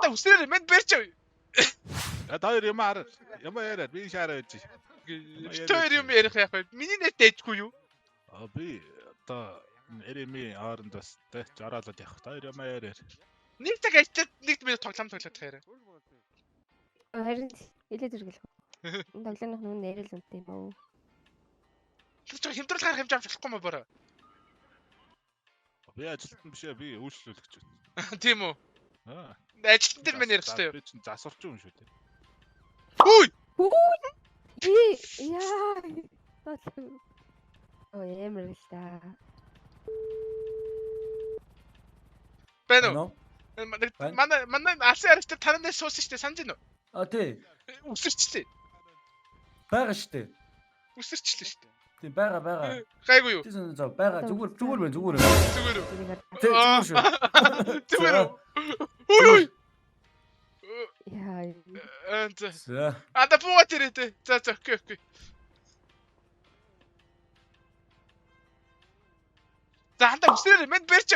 анда үснээр мэд барьч. Хоёр юм аа. Юм яриад би шаараа байж. Тэр юм ярих яах вэ? Миний нэт дэжгүй юу? Би одоо эрэми хоорондоос тэ жараалаад явах. Хоёр юм яриад. Нэг цаг ажлаад 1 минут тоглоом хараа. Харин илээд иргэл. Энэ тоглооных нь нэрэл үнтэй юм уу? Тэр хэмдрэл гарах хэмжээ авч болохгүй мө бороо. Би ажилтан бишээ би үйлчлүүлэгч байна. Тийм үү? Аа. Ажилтан дээр мань ярих хэрэгтэй юу? Би чинь засварч юм шүү дээ. Хүй! Яа. Оо ямар л та. Бэнэ. Манай алсын арьстай таранаас суусан штэ санаж байна уу? Тий. Үсэрчлээ. Бага штэ. Үсэрчлээ штэ. Тий бага. Гайгүй юу? Тий зөө бага зүгээр байна. Зүгээр үү? Тий зүгээр шүү. Зүгээр үү? Ой. Яа. За. Ада буугаад ирээ. За окей. За анда үснээр мэд барьч.